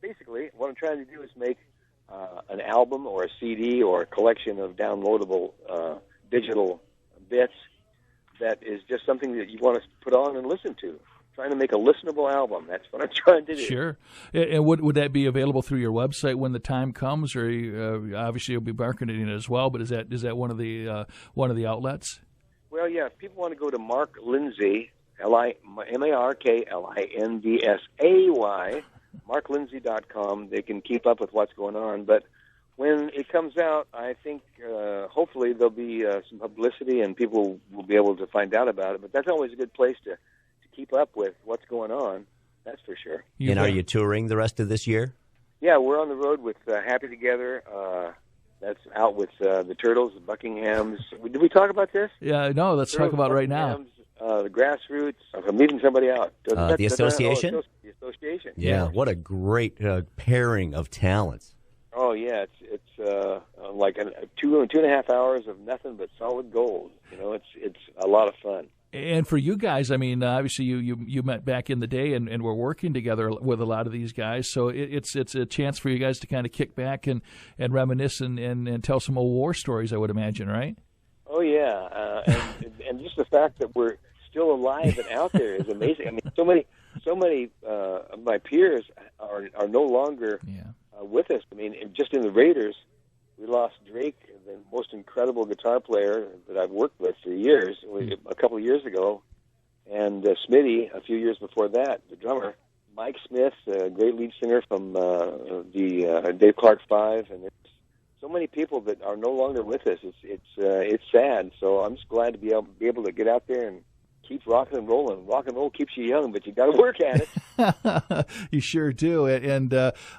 basically, what I'm trying to do is make an album or a CD or a collection of downloadable digital bits that is just something that you want to put on and listen to. Trying to make a listenable album. That's what I'm trying to do. Sure. And would that be available through your website when the time comes, or obviously you'll be marketing it as well? But is that one of the outlets? Well, yeah. If people want to go to Mark Lindsey, MarkLindsay, marklindsey.com, they can keep up with what's going on. But when it comes out, I think hopefully there'll be some publicity and people will be able to find out about it. But that's always a good place to keep up with what's going on. That's for sure. And are you touring the rest of this year? Yeah, we're on the road with Happy Together. That's out with the Turtles, the Buckinghams. Did we talk about this? Yeah, no, let's talk about right now. The Grassroots. I'm meeting somebody out. The Association? The Association. Yeah, what a great pairing of talents. Oh, yeah, it's like 2.5 hours of nothing but solid gold. It's a lot of fun. And for you guys, I mean, obviously you met back in the day and were working together with a lot of these guys. So it's a chance for you guys to kind of kick back and reminisce and tell some old war stories, I would imagine, right? Oh, yeah. And just the fact that we're still alive and out there is amazing. I mean, so many of my peers are no longer with us. I mean, just in the Raiders, we lost Drake, the most incredible guitar player that I've worked with for years, a couple of years ago, and Smitty a few years before that, the drummer. Mike Smith, a great lead singer from the Dave Clark Five, and there's so many people that are no longer with us. It's sad. So I'm just glad to be able to get out there and keep rocking and rolling. Rock and roll keeps you young, but you got to work at it. You sure do. And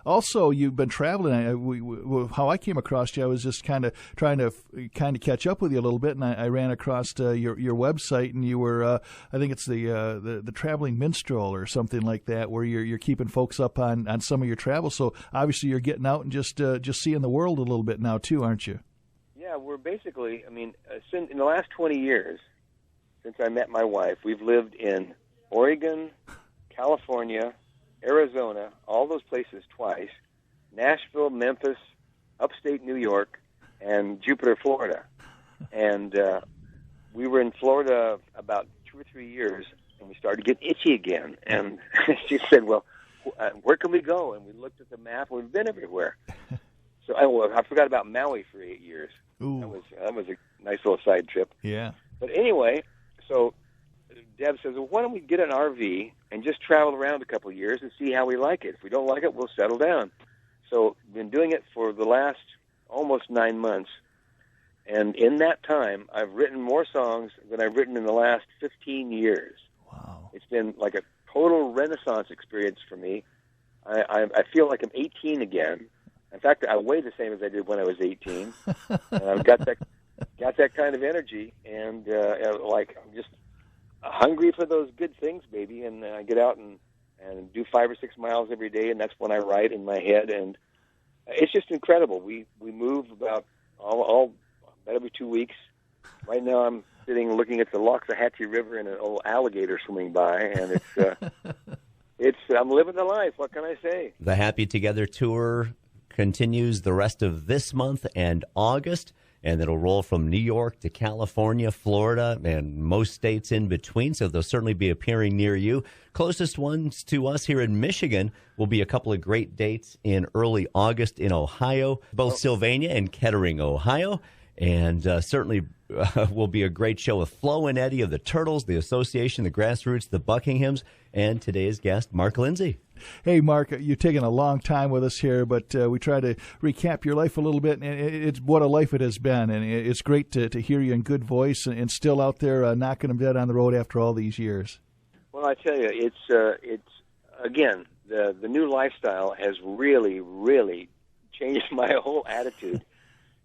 also, you've been traveling. How I came across you, I was just kind of trying to catch up with you a little bit, and I ran across your website, and you were, I think it's the Traveling Minstrel or something like that, where you're keeping folks up on some of your travels. So obviously, you're getting out and just seeing the world a little bit now too, aren't you? Yeah, we're basically. I mean, in the last 20 years. Since I met my wife, we've lived in Oregon, California, Arizona, all those places twice, Nashville, Memphis, upstate New York, and Jupiter, Florida. And we were in Florida about 2 or 3 years, and we started to get itchy again. And she said, well, where can we go? And we looked at the map, and we've been everywhere. So I forgot about Maui for 8 years. Ooh. That was a nice little side trip. Yeah. But anyway... So Deb says, well, why don't we get an RV and just travel around a couple of years and see how we like it? If we don't like it, we'll settle down. So we've been doing it for the last almost 9 months. And in that time, I've written more songs than I've written in the last 15 years. Wow. It's been like a total renaissance experience for me. I feel like I'm 18 again. In fact, I weigh the same as I did when I was 18, and I've got that kind of energy, and like I'm just hungry for those good things, baby. And I get out and do 5 or 6 miles every day, and that's when I write in my head, and it's just incredible. We move about about every 2 weeks. Right now, I'm sitting looking at the Loxahatchee River and an old alligator swimming by, and it's I'm living the life. What can I say? The Happy Together Tour continues the rest of this month and August, and it'll roll from New York to California, Florida, and most states in between, so they'll certainly be appearing near you. Closest ones to us here in Michigan will be a couple of great dates in early August in Ohio, both Sylvania and Kettering, Ohio. And certainly will be a great show with Flo and Eddie of the Turtles, the Association, the Grassroots, the Buckinghams, and today's guest, Mark Lindsey. Hey, Mark, you're taking a long time with us here, but we try to recap your life a little bit, and it's what a life it has been. And it's great to hear you in good voice and still out there knocking them dead on the road after all these years. Well, I tell you, it's again, the new lifestyle has really, really changed my whole attitude.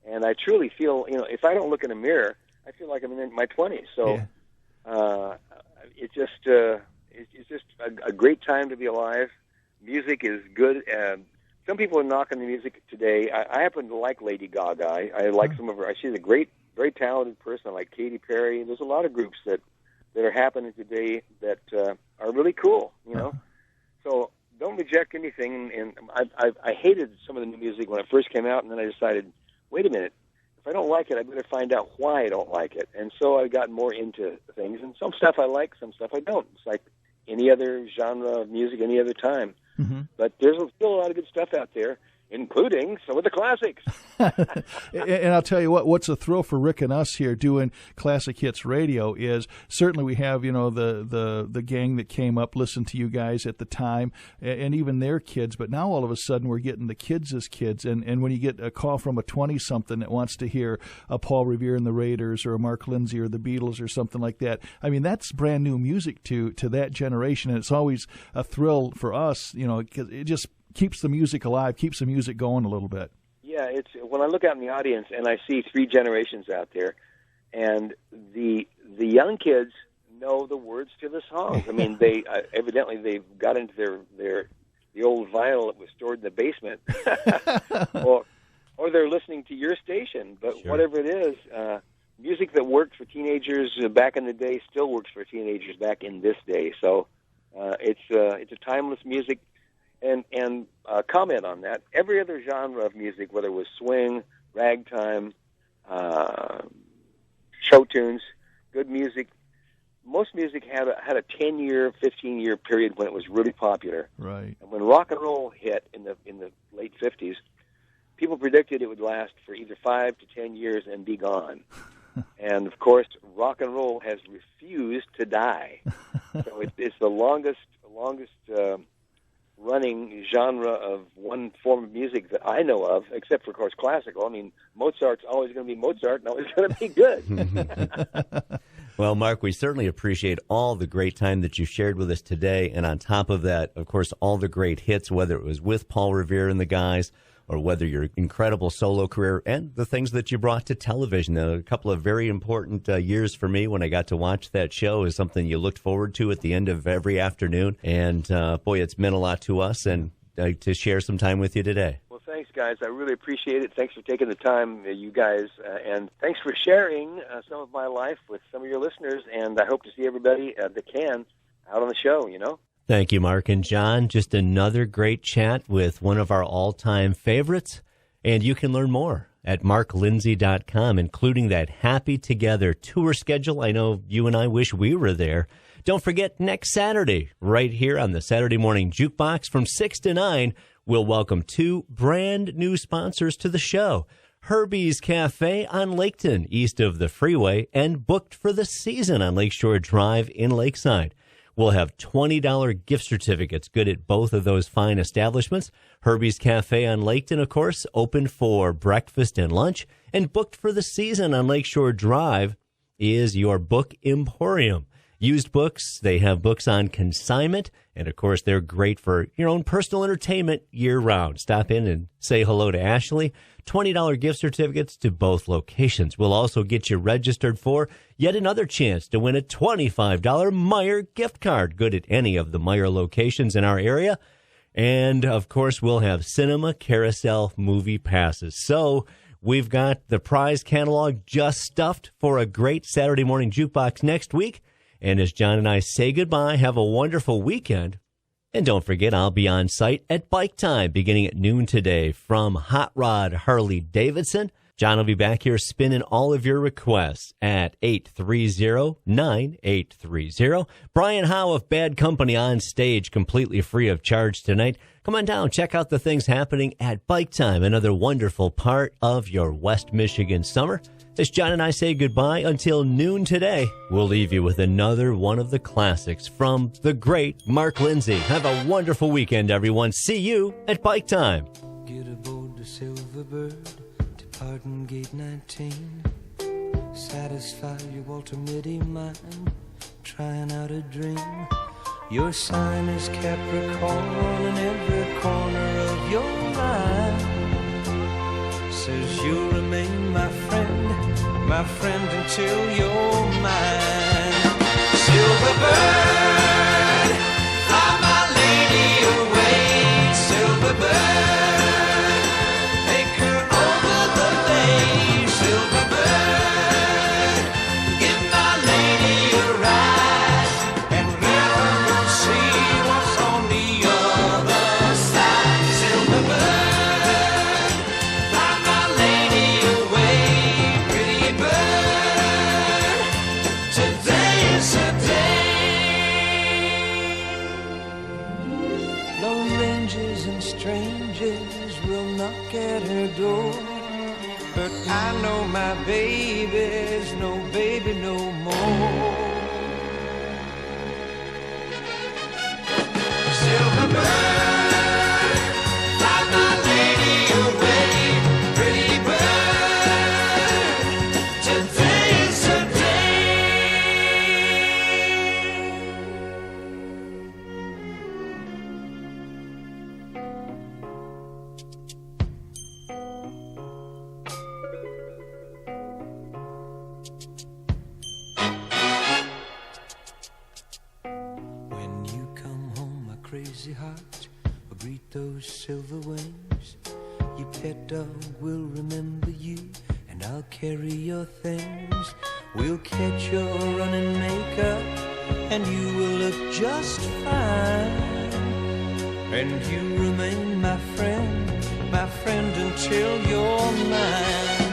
And I truly feel, if I don't look in a mirror, I feel like I'm in my 20s. So it's just a great time to be alive. Music is good. Some people are knocking the music today. I happen to like Lady Gaga. I like some of her. She's a great, very talented person. I like Katy Perry. There's a lot of groups that are happening today that are really cool, So don't reject anything. And I hated some of the new music when it first came out, and then I decided, wait a minute, if I don't like it, I better find out why I don't like it. And so I got more into things, and some stuff I like, some stuff I don't. It's like any other genre of music, any other time. Mm-hmm. But there's still a lot of good stuff out there, including some of the classics. And I'll tell you what's a thrill for Rick and us here doing Classic Hits Radio is certainly we have, the gang that came up, listened to you guys at the time, and even their kids. But now all of a sudden we're getting the kids as kids. And when you get a call from a 20-something that wants to hear a Paul Revere and the Raiders or a Mark Lindsey or the Beatles or something like that, I mean, that's brand new music to that generation. And it's always a thrill for us, because it just keeps the music alive, keeps the music going a little bit. Yeah, it's when I look out in the audience and I see 3 generations out there, and the young kids know the words to the songs. I mean, they evidently they've got into the old vinyl that was stored in the basement, or they're listening to your station. But sure. Whatever it is, music that worked for teenagers back in the day still works for teenagers back in this day. So it's a timeless music. And comment on that. Every other genre of music, whether it was swing, ragtime, show tunes, good music, most music had a 10-year, 15-year period when it was really popular. Right. And when rock and roll hit in the late 50s, people predicted it would last for either 5 to 10 years and be gone. And of course, rock and roll has refused to die. So it's the longest running genre of one form of music that I know of, except for, of course, classical. I mean, Mozart's always going to be Mozart and always going to be good. Well, Mark, we certainly appreciate all the great time that you shared with us today. And on top of that, of course, all the great hits, whether it was with Paul Revere and the guys, or whether your incredible solo career and the things that you brought to television. A couple of very important years for me when I got to watch that show is something you looked forward to at the end of every afternoon. And, boy, it's meant a lot to us and to share some time with you today. Well, thanks, guys. I really appreciate it. Thanks for taking the time, you guys. And thanks for sharing some of my life with some of your listeners. And I hope to see everybody that can out on the show, Thank you, Mark and John. Just another great chat with one of our all-time favorites. And you can learn more at marklindsey.com, including that Happy Together tour schedule. I know you and I wish we were there. Don't forget, next Saturday, right here on the Saturday Morning Jukebox from 6 to 9, we'll welcome 2 brand new sponsors to the show. Herbie's Cafe on Laketon, east of the freeway, and Booked for the Season on Lakeshore Drive in Lakeside. We'll have $20 gift certificates good at both of those fine establishments. Herbie's Cafe on Laketon, of course, open for breakfast and lunch. And Booked for the Season on Lakeshore Drive is your book emporium. used books. They have books on consignment. And, of course, they're great for your own personal entertainment year-round. Stop in and say hello to Ashley. $20 gift certificates to both locations. We'll also get you registered for yet another chance to win a $25 Meijer gift card. Good at any of the Meijer locations in our area. And, of course, we'll have cinema carousel movie passes. So we've got the prize catalog just stuffed for a great Saturday morning jukebox next week. And as John and I say goodbye, have a wonderful weekend. And don't forget, I'll be on site at Bike Time beginning at noon today from Hot Rod Harley Davidson. John will be back here spinning all of your requests at 830-9830. Brian Howe of Bad Company on stage completely free of charge tonight. Come on down, check out the things happening at Bike Time, another wonderful part of your West Michigan summer. As John and I say goodbye until noon today, we'll leave you with another one of the classics from the great Mark Lindsey. Have a wonderful weekend, everyone. See you at Bike Time. Get aboard the Silverbird, departing gate 19. Satisfy your ultimate mind, trying out a dream. Your sign is Capricorn in every corner of your life. Says you'll remain my friend until you're mine. Silverbird, fly my lady away. Silverbird, take her over the bay. Silverbird, give my lady a ride, and let her go see what's on the other side. Silverbird, fly my lady away. Pretty bird, today is a day. Lone rangers and strangers will knock at her door, but I know my baby's no baby no more. Silverbird, fly my lady away. Pretty bird, today's a When you come home, my crazy heart will greet those silver wings. Your pet dog will remember you, and I'll carry your things. We'll catch your running makeup, and you will look just fine. And you remain my friend until you're mine.